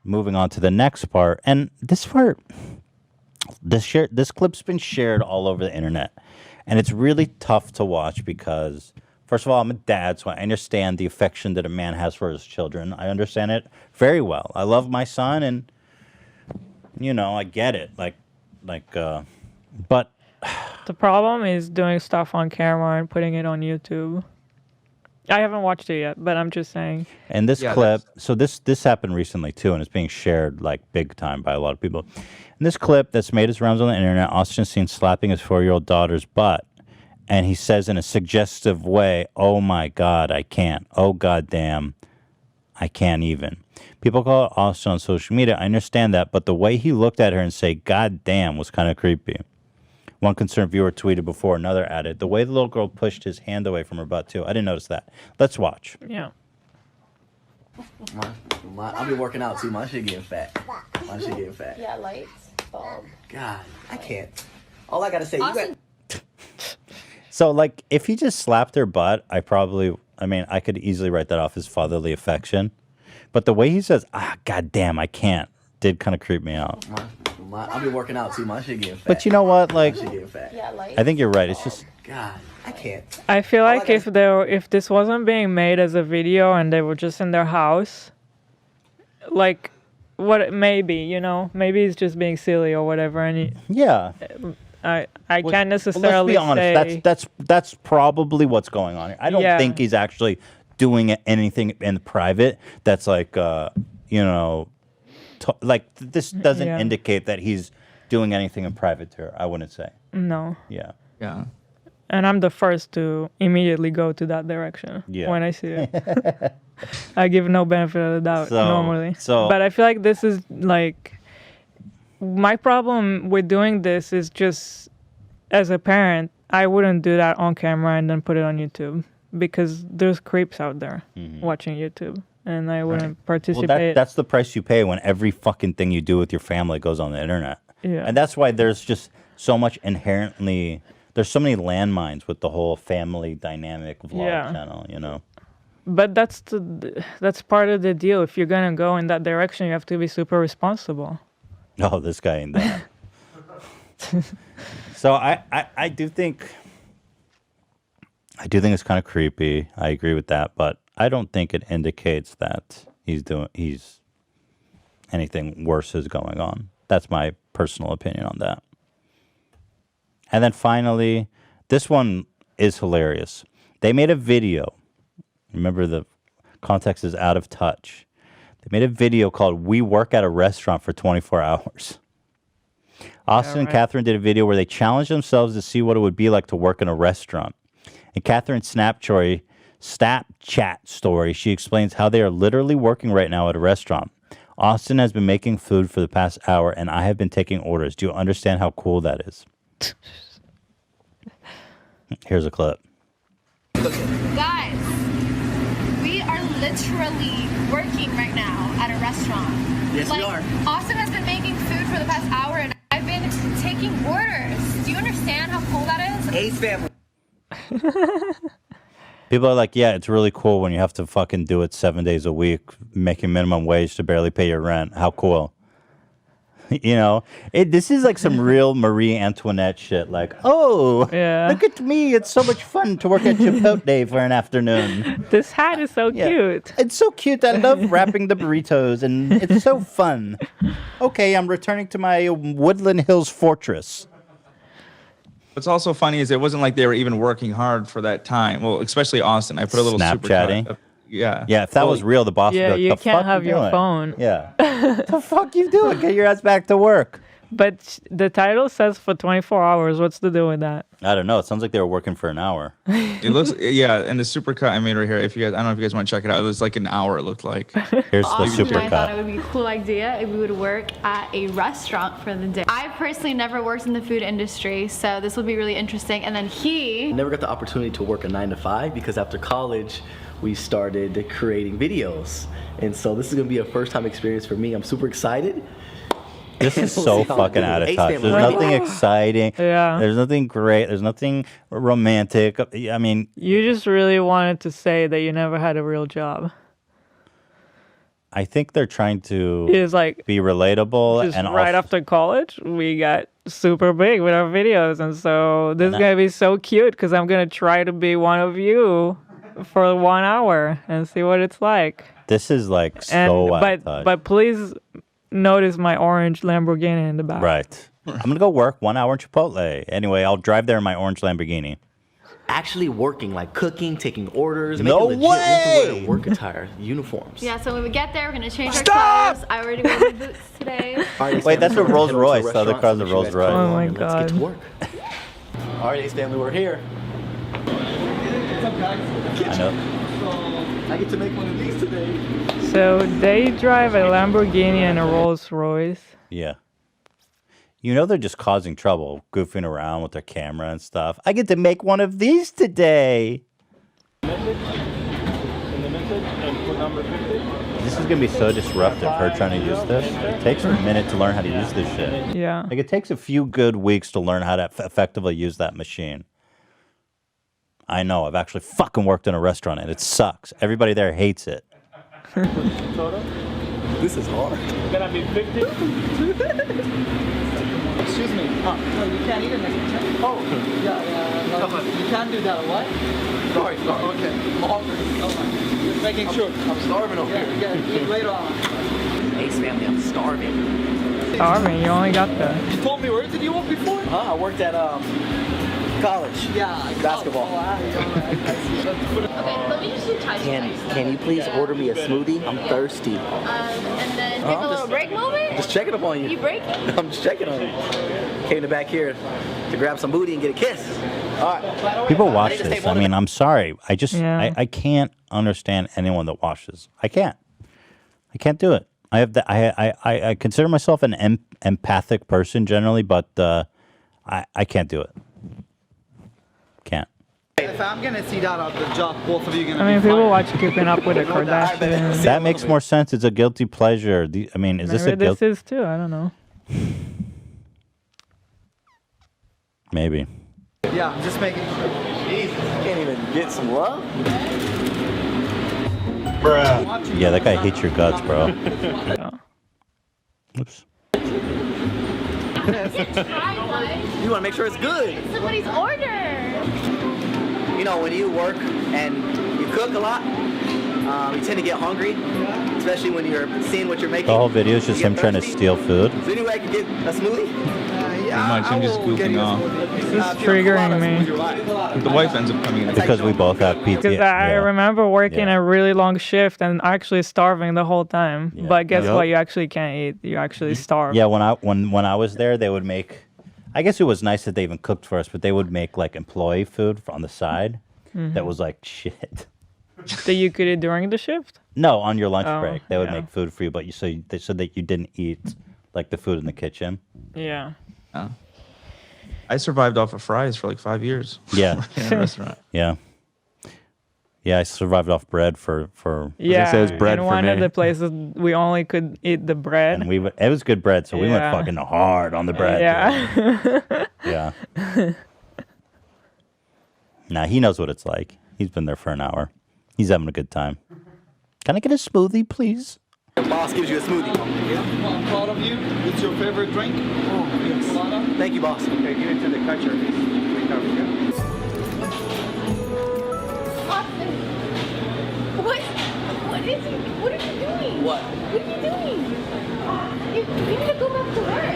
moving on to the next part, and this part, this clip's been shared all over the internet, and it's really tough to watch because, first of all, I'm a dad, so I understand the affection that a man has for his children. I understand it very well. I love my son, and I get it. But The problem is doing stuff on camera and putting it on YouTube. I haven't watched it yet, but I'm just saying. And this clip, so this happened recently too, and it's being shared like big time by a lot of people. In this clip that's made its rounds on the internet, Austin's seen slapping his 4-year-old daughter's butt, and he says in a suggestive way, "Oh my God, I can't. Oh goddamn, I can't even." People call it Austin on social media. I understand that, but the way he looked at her and say "God damn" was kind of creepy. One concerned viewer tweeted before another added, the way the little girl pushed his hand away from her butt, too. I didn't notice that. Let's watch. Yeah. I'll be working out, too. My shit getting fat. My shit getting fat. Yeah, lights, bulb. God, I can't. All I gotta say, you got... So, like, if he just slapped her butt, I could easily write that off as fatherly affection. But the way he says, God damn, I can't, did kind of creep me out. I'll be working out, too. My shit getting fat. But you know what? Like, my shit getting fat. Yeah, lights. I think you're right. It's just... God, I can't. I feel like if this wasn't being made as a video and they were just in their house, like, maybe he's just being silly or whatever. And I can't necessarily let's be honest. That's probably what's going on here. I don't think he's actually doing anything in private that's like, this doesn't indicate that he's doing anything in private to her. I wouldn't say. No. Yeah. Yeah. And I'm the first to immediately go to that direction when I see it. I give no benefit of the doubt normally. But I feel like this is like my problem with doing this is just as a parent, I wouldn't do that on camera and then put it on YouTube because there's creeps out there watching YouTube. And I wouldn't participate. Well, that's the price you pay when every fucking thing you do with your family goes on the internet. Yeah. And that's why there's just so much there's so many landmines with the whole family dynamic vlog channel, But that's part of the deal. If you're going to go in that direction, you have to be super responsible. Oh, this guy ain't that. So I do think it's kind of creepy. I agree with that, but I don't think it indicates that he's anything worse is going on. That's my personal opinion on that. And then finally, this one is hilarious. They made a video. Remember, the context is out of touch. They made a video called "We Work at a Restaurant for 24 Hours." Austin and Catherine did a video where they challenged themselves to see what it would be like to work in a restaurant. In Catherine's Snapchat story, she explains how they are literally working right now at a restaurant. Austin has been making food for the past hour, and I have been taking orders. Do you understand how cool that is? Here's a clip. Guys, we are literally working right now at a restaurant. Yes, we are. Austin has been making food for the past hour, and I've been taking orders. Do you understand how cool that is? Ace family. People are like, yeah, it's really cool when you have to fucking do it 7 days a week, making minimum wage to barely pay your rent. How cool. This is like some real Marie Antoinette shit. Like, oh, look at me. It's so much fun to work at Chipotle for an afternoon. This hat is so cute. It's so cute. I love wrapping the burritos, and it's so fun. Okay, I'm returning to my Woodland Hills fortress. What's also funny is it wasn't like they were even working hard for that time. Well, especially Austin. I put a little Snapchatting. Super yeah. Yeah, if that was real, the boss would be like, you the can't fuck have you your doing? phone. Yeah. The fuck you doing? Get your ass back to work. But the title says for 24 hours. What's the deal with that? I don't know. It sounds like they were working for an hour. It looks, and the supercut I made right here. If you guys, I don't know if you guys want to check it out. It was like an hour. It looked like. Here's the Austin and I thought it supercut. would be a cool idea if we would work at a restaurant for the day. I personally never worked in the food industry, so this will be really interesting. And then I never got the opportunity to work a 9 to 5 because after college, we started creating videos. And so this is gonna be a first time experience for me. I'm super excited. This is so fucking out of touch. There's nothing exciting. Yeah. There's nothing great. There's nothing romantic. I mean, You just really wanted to say that you never had a real job. I think they're trying to It's like be relatable just and right also, after college, we got super big with our videos, and so this is gonna be so cute because I'm gonna try to be one of you for 1 hour and see what it's like. this is like And so out of touch. but please notice my orange Lamborghini in the back. Right. I'm going to go work 1 hour in Chipotle. Anyway, I'll drive there in my orange Lamborghini. Actually working, like cooking, taking orders. No make it legit. We have to way! wear work attire, uniforms. Yeah, so when we get there, we're gonna change our clothes. I already wore my boots today. Alright, Wait, that's a family, we're Rolls gonna head over to Royce. The other restaurant, car's so a make sure you Rolls guys Royce. follow Oh along my and let's get to God. work. Alright, Ace family, we're here. I know. I get to make one of these today. So they drive a Lamborghini and a Rolls Royce. Yeah. You know they're just causing trouble, goofing around with their camera and stuff. I get to make one of these today. This is going to be so disruptive, her trying to use this. It takes a minute to learn how to use this shit. Yeah. Like, it takes a few good weeks to learn how to effectively use that machine. I know. I've actually fucking worked in a restaurant, and it sucks. Everybody there hates it. This is hard. Gonna be 50. Excuse me. No, you can't eat it next time. Oh. Yeah, no, you can't do that. What? Sorry. Okay. I'm hungry. Just making sure. I'm starving over here. Yeah, eat later on. Ace family, I'm starving. Starving, you only got the. You told me where did you work before? I worked at college. Yeah. Basketball. Okay, let me just do Thai Can you please order me a smoothie? I'm thirsty. And then take I'm a little just- break moment. Just checking up on You you. breaking? I'm just checking on you. Came to back here to grab some booty and get a kiss. All right. People watch I need to this. stay I mean, I'm sorry. I just, Yeah. I can't understand anyone that watches. I can't do it. I have the, I consider myself an empathic person generally, but I can't do it. Can't. If I'm gonna see that at the job, both of you gonna. I mean, be people fired. watch Keeping Up with the Kardashians. That makes more sense. It's a guilty pleasure. I mean, is this a Maybe this guilty? is too. I don't know. Maybe. Yeah, I'm just making sure. Jesus, can't even get some love. Yeah, that guy hates your guts, bro. Oops. Try one. You want to make sure it's good. Somebody's order. You know, when you work and you cook a lot, you tend to get hungry, especially when you're seeing what you're making. The whole video is just You get him trying to thirsty. steal food. Is there any way I can get a smoothie? Yeah, much, I'm just will get goofing you a off. smoothie. This is Pina triggering colada me. smoothie, right? The wife ends up coming in. Because we both have PTSD. Because I remember working Yeah. a really long shift and actually starving the whole time. Yeah. But guess Yup. what? You actually can't eat. You actually starve. Yeah, when I was there, they would make. I guess it was nice that they even cooked for us, but they would make like employee food on the side that was like shit. That you could eat during the shift? No, on your lunch Oh, break, they would yeah. make food for you, but they said that you didn't eat like the food in the kitchen. Yeah. I survived off of fries for like 5 years. Yeah, In a restaurant. yeah, yeah. I survived off bread for Yeah. say, it's bread in for one of me. the places, we only could eat the bread. and it was good bread, so we went Yeah. fucking hard on the bread. Yeah. Yeah. Nah, he knows what it's like. He's been there for an hour. He's having a good time. Can I get a smoothie, please? The boss gives you a smoothie. I'm proud of you. What's your favorite drink? Oh, yes. Colada? Thank you, boss. Okay, give it to the catcher. What? What is it? What are you doing? What? What are you doing? You need to go back to work.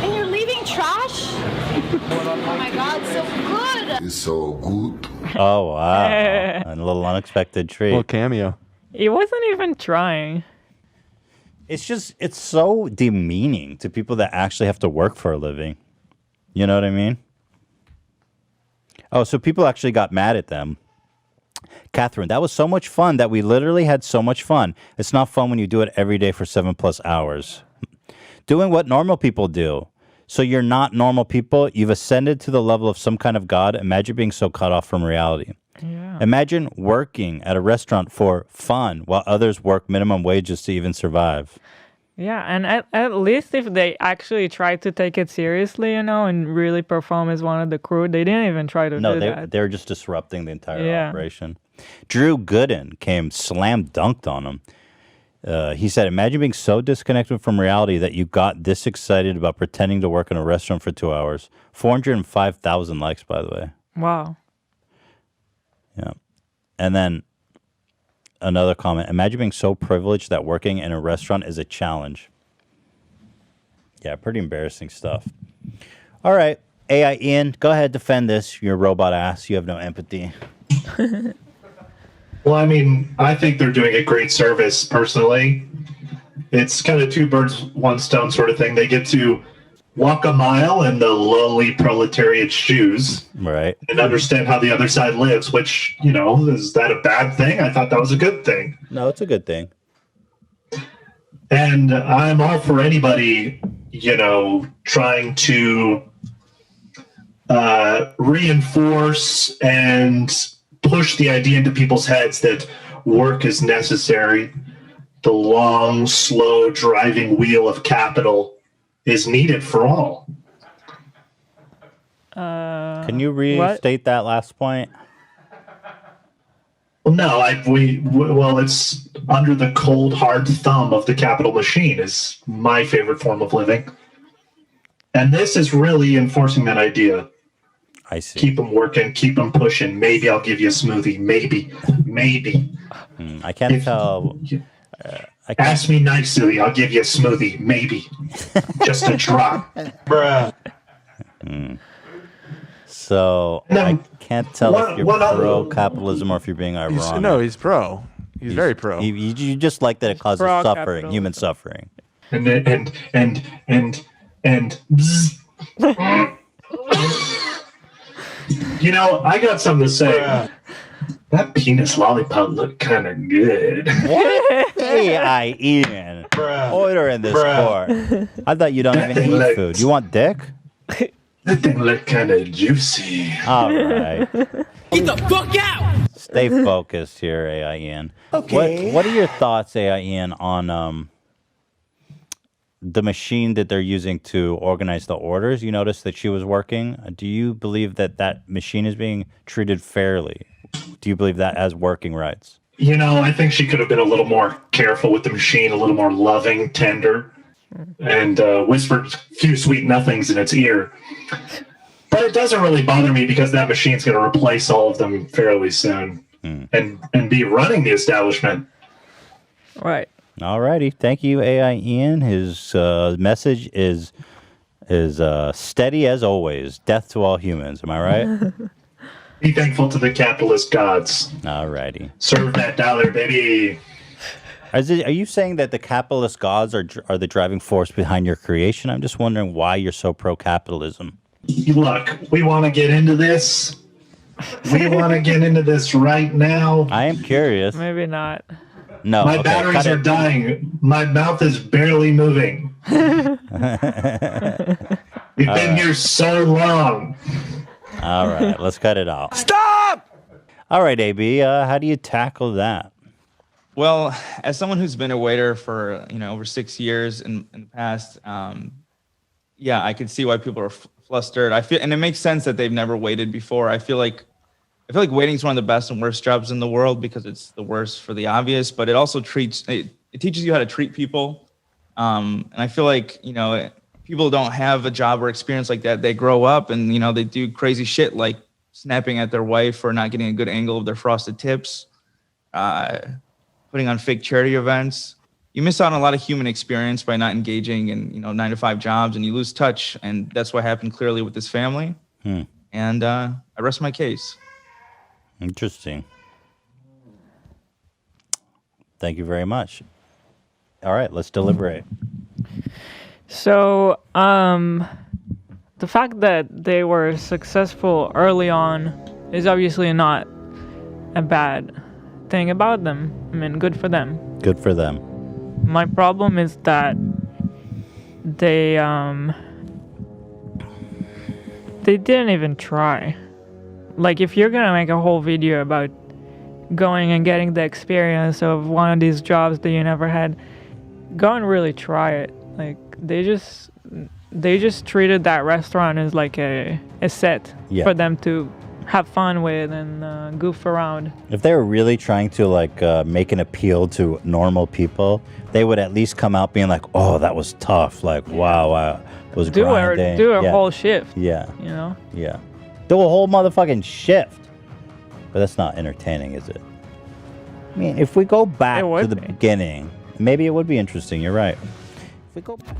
And you're leaving trash? Oh my god, so good. It's so good. Oh wow! And a little unexpected treat. Little cameo. He wasn't even trying. It's so demeaning to people that actually have to work for a living. You know what I mean? Oh, so people actually got mad at them. Catherine, that was so much fun that we literally had so much fun. It's not fun when you do it every day for 7+ hours. Doing what normal people do. So you're not normal people. You've ascended to the level of some kind of God. Imagine being so cut off from reality. Yeah. Imagine working at a restaurant for fun while others work minimum wages to even survive. Yeah, and at least if they actually tried to take it seriously, and really perform as one of the crew, they didn't even try to No, do that. they're just disrupting the entire Yeah. operation. Drew Gooden came slam dunked on him. He said, imagine being so disconnected from reality that you got this excited about pretending to work in a restaurant for 2 hours. 405,000 likes, by the way. Wow. Yeah. And then another comment. Imagine being so privileged that working in a restaurant is a challenge. Yeah, pretty embarrassing stuff. All right. AI Ian, go ahead, defend this. You're a robot ass. You have no empathy. Well, I mean, I think they're doing a great service personally. It's kind of two birds, one stone sort of thing. They get to walk a mile in the lowly proletariat's shoes, right, and understand how the other side lives, which, you know, is that a bad thing? I thought that was a good thing. No, it's a good thing. And I'm all for anybody, you know, trying to reinforce and push the idea into people's heads that work is necessary. The long, slow driving wheel of capital is needed for all. Can you restate that last point? Well, no, well, it's under the cold, hard thumb of the capital machine is my favorite form of living. And this is really enforcing that idea. I see. Keep them working, keep them pushing. Maybe I'll give you a smoothie. Maybe. I can't tell. Ask me nicely. I'll give you a smoothie. Maybe. Just a drop. Bruh. So I can't tell if you're pro-capitalism or if you're being ironic. No, he's pro. He's very pro. You just like that it causes suffering, human suffering. And you know, I got something to say. That penis lollipop looked kind of good. AI Ian. Order in this court. I thought you don't even eat food. You want dick? That thing looked kind of juicy. All right. Get the fuck out! Stay focused here, AI Ian. Okay. What are your thoughts, AI Ian, on the machine that they're using to organize the orders? You noticed that she was working. Do you believe that that machine is being treated fairly? Do you believe that as working rights? You know, I think she could have been a little more careful with the machine, a little more loving, tender, and whispered a few sweet nothings in its ear. But it doesn't really bother me because that machine's going to replace all of them fairly soon and be running the establishment. Right. All righty. Thank you, AI Ian. His message is steady as always. Death to all humans. Am I right? Be thankful to the capitalist gods. All righty. Serve that dollar, baby. Are you saying that the capitalist gods are the driving force behind your creation? I'm just wondering why you're so pro-capitalism. Look, we want to get into this. We want to get into this right now. I am curious. Maybe not. No, my batteries are dying. My mouth is barely moving. We've been here so long. All right, let's cut it off. Stop! All right, AB, how do you tackle that? Well, as someone who's been a waiter for over 6 years in the past, yeah, I can see why people are flustered. And it makes sense that they've never waited before. I feel like waiting is one of the best and worst jobs in the world because it's the worst for the obvious, but it also it teaches you how to treat people. And I feel like, people don't have a job or experience like that. They grow up and, they do crazy shit like snapping at their wife for not getting a good angle of their frosted tips, putting on fake charity events. You miss out on a lot of human experience by not engaging in, 9-to-5 jobs, and you lose touch. And that's what happened clearly with this family. And I rest my case. Interesting. Thank you very much. All right, let's deliberate. So, the fact that they were successful early on is obviously not a bad thing about them. I mean, good for them. Good for them. My problem is that they didn't even try. Like, if you're gonna make a whole video about going and getting the experience of one of these jobs that you never had, go and really try it. Like, they just treated that restaurant as like a set for them to have fun with and goof around. If they were really trying to like make an appeal to normal people, they would at least come out being like, "Oh, that was tough. Like, wow, I was grinding." Do a whole shift. Yeah. You know. Yeah. Do a whole motherfucking shift. But that's not entertaining, is it? I mean, if we go back to the beginning, maybe it would be interesting. You're right. If we go back